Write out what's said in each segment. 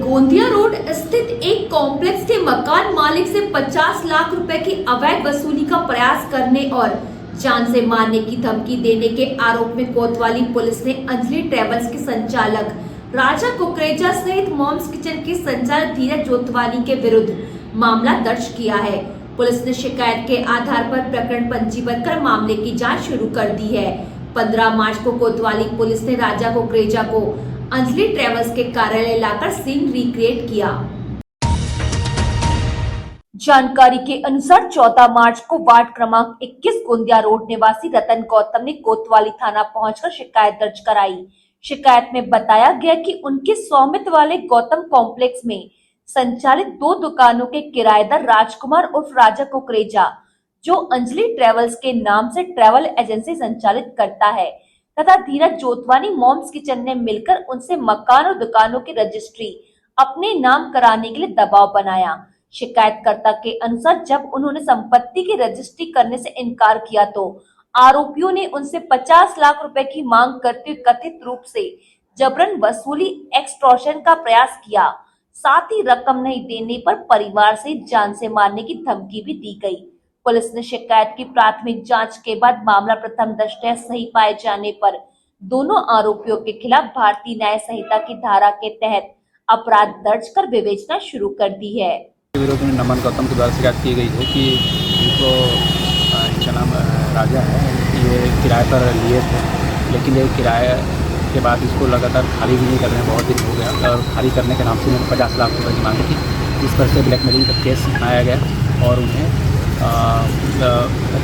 Gondia road स्थित एक complex के मकान मालिक से 50 लाख रुपए की अवैध वसूली का प्रयास करने और जान से मारने की धमकी देने के आरोप में कोतवाली पुलिस ने अंजलि ट्रेवल्स के संचालक राजा कुकरेजा सहित मॉम्स किचन के संचालक धीरज जोतवानी के विरुद्ध मामला दर्ज किया है। पुलिस ने शिकायत के आधार पर प्रकरण पंजीबद्ध कर मामले की जांच शुरू कर दी है। 15 मार्च को कोतवाली पुलिस ने राजा कुकरेजा को अंजलि ट्रेवल्स के कार्यालय लाकर सीन रिक्रिएट किया। जानकारी के अनुसार 14 मार्च को वार्ड क्रमांक 21 गोंदिया रोड निवासी रतन गौतम ने कोतवाली थाना पहुंचकर शिकायत दर्ज कराई। शिकायत में बताया गया कि उनके स्वामित्व वाले गौतम कॉम्प्लेक्स में संचालित 2 दुकानों के किराएदार राजकुमार उर्फ राजा कुकरेजा, जो अंजलि ट्रेवल्स के नाम से ट्रैवल एजेंसी संचालित करता है, तथा धीरज जोतवानी मॉम्स किचन ने मिलकर उनसे मकान और दुकानों की रजिस्ट्री अपने नाम कराने के लिए दबाव बनाया। शिकायतकर्ता के अनुसार जब उन्होंने संपत्ति की रजिस्ट्री करने से इनकार किया तो आरोपियों ने उनसे 50 लाख रुपए की मांग करते हुए कथित रूप से जबरन वसूली एक्सटॉर्शन का प्रयास किया। साथ ही रकम नहीं देने पर परिवार से जान से मारने की धमकी भी दी गई। पुलिस ने शिकायत की प्राथमिक जांच के बाद मामला प्रथम दृष्टया सही पाए जाने पर दोनों आरोपियों के खिलाफ भारतीय न्याय संहिता की धारा के तहत अपराध दर्ज कर विवेचना शुरू कर दी है। विरोध में नमन गौतम के द्वारा शिकायत की गई है कि इनको इनका नाम राजा है, ये किराए पर लिए थे, लेकिन ये किराए के बाद इसको लगातार खाली भी नहीं कर रहे हैं, बहुत दिन हो गया, और खाली करने के नाम से उन्होंने 50 लाख रुपये की मांगी थी। इस पर से ब्लैकमेलिंग का केस बनाया गया और उन्हें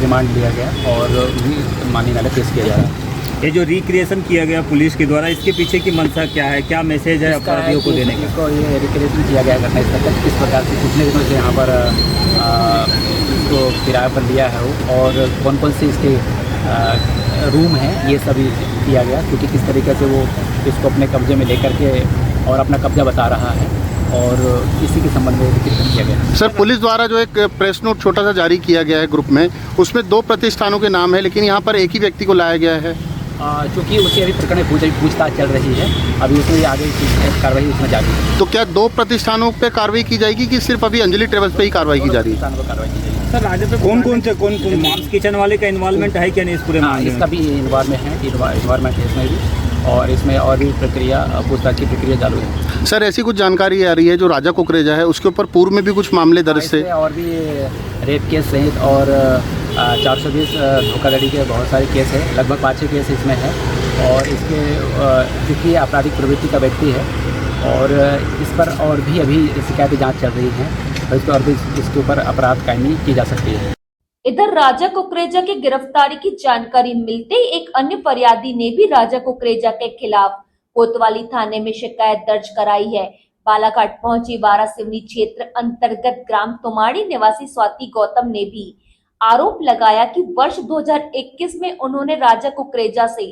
रिमांड लिया गया और उन्हें माननीय न्यायालय पेश किया जा रहा है। ये जो रिक्रिएशन किया गया पुलिस के द्वारा, इसके पीछे की मंशा क्या है, क्या मैसेज है अपराधियों को देने का? इसको ये रिक्रिएशन किया गया घटना स्थल किस प्रकार से कितने दिनों से यहाँ पर इसको किराए पर लिया है वो, और कौन कौन से इसके रूम हैं, ये सभी किया गया, क्योंकि किस तरीके से वो इसको अपने कब्जे में लेकर के और अपना कब्जा बता रहा है, और इसी के संबंध में रिक्रिएशन किया गया। सर, पुलिस द्वारा जो एक प्रेस नोट छोटा सा जारी किया गया है ग्रुप में, उसमें 2 प्रतिष्ठानों के नाम है, लेकिन यहाँ पर एक ही व्यक्ति को लाया गया है। चूँकि उसकी अभी प्रकरण में पूछताछ चल रही है, अभी उसमें आगे की कार्रवाई उसमें जारी है। तो क्या 2 प्रतिष्ठानों पे कार्रवाई की जाएगी कि सिर्फ अभी अंजलि ट्रेवल्स पे ही कार्रवाई की जा रही है? सर, राजा पे कौन मॉम्स किचन वाले का इन्वॉल्वमेंट है क्या नहीं इस पूरे मामले में? इसका भी इन्वॉल्वमेंट है इसमें भी, और इसमें और भी प्रक्रिया पूछताछ की प्रक्रिया चालू है। सर, ऐसी कुछ जानकारी आ रही है जो राजा कुकरेजा है उसके ऊपर पूर्व में भी कुछ मामले दर्ज थे, और भी रेप केस सहित और 420 धोखाधड़ी के बहुत सारे केस है, लगभग 5-6 केस इसमें है, और इसके चूँकि आपराधिक प्रवृत्ति का व्यक्ति है और इस पर और भी अभी शिकायती जांच चल रही है, और इस पर और भी इसके ऊपर अपराध कायमी की जा सकती है। इधर राजा कुकरेजा की गिरफ्तारी की जानकारी मिलते ही एक अन्य फरियादी ने भी राजा कुकरेजा के खिलाफ कोतवाली थाने में शिकायत दर्ज कराई है। बालाघाट पहुंची वारा सिवनी क्षेत्र अंतर्गत ग्राम तुमाड़ी निवासी स्वाति गौतम ने भी आरोप लगाया कि वर्ष 2021 में उन्होंने राजा कुकरेजा से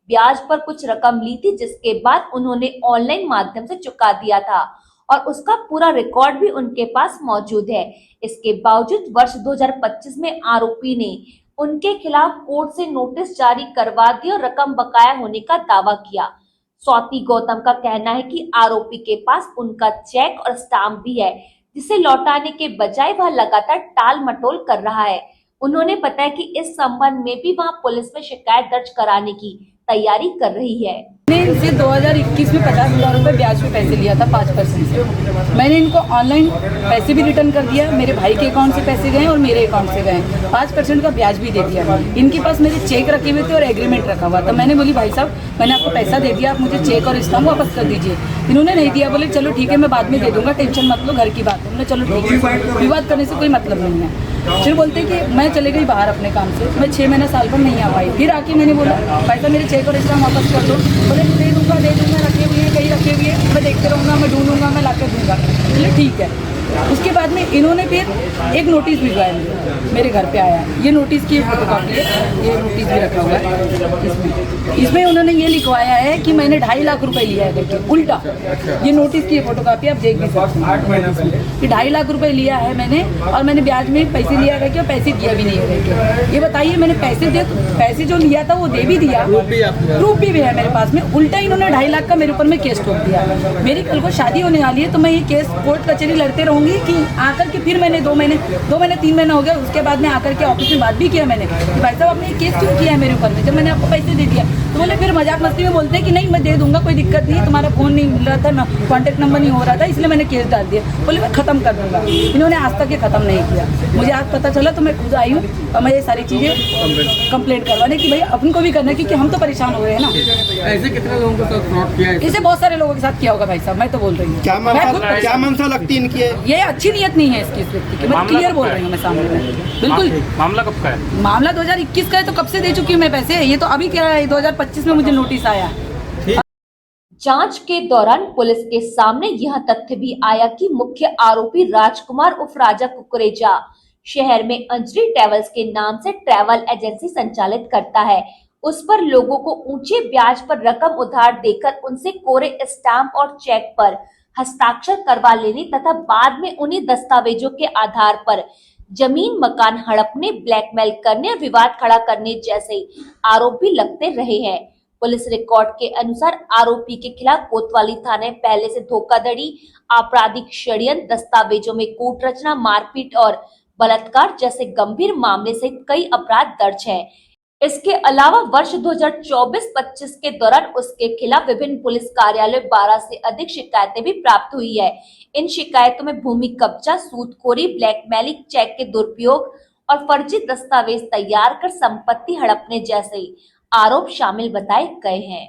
ब्याज पर कुछ रकम ली थी, जिसके बाद उन्होंने ऑनलाइन माध्यम से चुका दिया था और उसका पूरा रिकॉर्ड भी उनके पास मौजूद है। इसके बावजूद वर्ष 2025 में आरोपी ने उनके खिलाफ कोर्ट से नोटिस जारी करवा दिया और रकम बकाया होने का दावा किया। स्वाति गौतम का कहना है कि आरोपी के पास उनका चेक और स्टाम्प भी है, जिसे लौटाने के बजाय वह लगातार टाल मटोल कर रहा है। उन्होंने बताया कि इस संबंध में भी वह पुलिस में शिकायत दर्ज कराने की तैयारी कर रही है। मैंने इनसे 2021 में 50,000 रुपये ब्याज पे पैसे लिया था 5% से। मैंने इनको ऑनलाइन पैसे भी रिटर्न कर दिया, मेरे भाई के अकाउंट से पैसे गए और मेरे अकाउंट से गए, 5% का ब्याज भी दे दिया। इनके पास मेरे चेक रखे हुए थे और एग्रीमेंट रखा हुआ था। मैंने बोली भाई साहब, मैंने आपको पैसा दे दिया, आप मुझे चेक और स्टाम्प वापस कर दीजिए। इन्होंने नहीं दिया, बोले चलो ठीक है मैं बाद में दे दूंगा, टेंशन मत लो, घर की बात है। चलो ठीक है, विवाद करने से कोई मतलब नहीं है। फिर बोलते कि मैं चले गई बाहर अपने काम से, मैं 6 महीना साल भर नहीं आ पाई। फिर आके मैंने बोला भाई साहब मेरे चेक और स्टाम्प वापस कर दो। बोले दे दूंगा, रखे हुए हैं, कहीं रखे हुए हैं, मैं देखते रहूँगा, मैं ढूंढूंगा, मैं ला कर दूंगा। बोले ठीक है। उसके बाद में इन्होंने फिर एक नोटिस भिजवाया मेरे घर पे आया। ये नोटिस की फोटोकॉपी है, ये नोटिस भी रखा हुआ है। इसमें उन्होंने ये लिखवाया है कि मैंने 2.5 लाख रुपए लिया है करके, उल्टा। ये नोटिस की फोटोकॉपी आप देख भी सकते हैं कि 2.5 लाख रुपए लिया है मैंने, और मैंने ब्याज में पैसे लिया है करके, और पैसे दिया भी नहीं है करके। ये बताइए, मैंने पैसे जो लिया था वो दे भी दिया, प्रूफ भी है मेरे पास में। उल्टा इन्होंने 2.5 लाख का मेरे ऊपर में केस ठोक दिया। मेरी कल को शादी होने वाली है, तो मैं ये केस कोर्ट कचहरी लड़ते रहूंगी कि आकर के फिर मैंने 2 महीने 3 महीने हो गया, उसके बाद में आकर के ऑफिस में बात भी किया मैंने कि भाई साहब आपने ये केस क्यों किया है मेरे ऊपर में, जब मैंने आपको पैसे दे दिया। तो बोले फिर मजाक मस्ती में बोलते हैं कि नहीं मैं दे दूंगा, कोई दिक्कत नहीं है, तुम्हारा फोन नहीं मिल रहा था ना, कॉन्टैक्ट नंबर नहीं हो रहा था, इसलिए मैंने केस डाल दिया। बोले मैं खत्म कर दूंगा। इन्होंने आज तक ये खत्म नहीं किया। मुझे आज पता चला तो मैं खुद आई हूँ और मैं ये सारी चीजें कंप्लेंट करवाने की भाई अपन को भी करना है, क्योंकि हम तो परेशान हो रहे हैं ना। ऐसे कितने लोगों के साथ फ्रॉड किया है? इसे बहुत सारे लोगों के साथ किया होगा भाई साहब, मैं तो बोल रही हूँ। क्या मंशा लगती है इनकी? ये अच्छी नीयत नहीं है इसकी, इस व्यक्ति की। मैं क्लियर बोल रही हूँ, मैं सामने में बिल्कुल। मामला कब का है? मामला 2021 का है, तो कब से दे चुकी हूँ मैं पैसे। ये तो अभी क्या है, 2025 में मुझे नोटिस आया। जांच के दौरान पुलिस के सामने यह तथ्य भी आया कि मुख्य आरोपी राजकुमार उर्फ राजा कुकरेजा शहर में अंजलि ट्रैवल्स के नाम से ट्रैवल एजेंसी संचालित करता है। उस पर लोगों को ऊंचे ब्याज पर रकम उधार देकर उनसे कोरे स्टाम्प और चेक पर हस्ताक्षर करवा लेने तथा बाद में उन्हीं दस्तावेजों के आधार पर जमीन मकान हड़पने, ब्लैकमेल करने और विवाद खड़ा करने जैसे आरोप भी लगते रहे हैं। पुलिस रिकॉर्ड के अनुसार आरोपी के खिलाफ कोतवाली थाने पहले से धोखाधड़ी, आपराधिक षड्यंत्र, दस्तावेजों में कूट रचना, मारपीट और बलात्कार जैसे गंभीर मामले सहित कई अपराध दर्ज हैं। इसके अलावा वर्ष 2024-25 के दौरान उसके खिलाफ विभिन्न पुलिस कार्यालय 12 से अधिक शिकायतें भी प्राप्त हुई है। इन शिकायतों में भूमि कब्जा, सूदखोरी, ब्लैकमेलिंग, चेक के दुरुपयोग और फर्जी दस्तावेज तैयार कर संपत्ति हड़पने जैसे आरोप शामिल बताए गए हैं।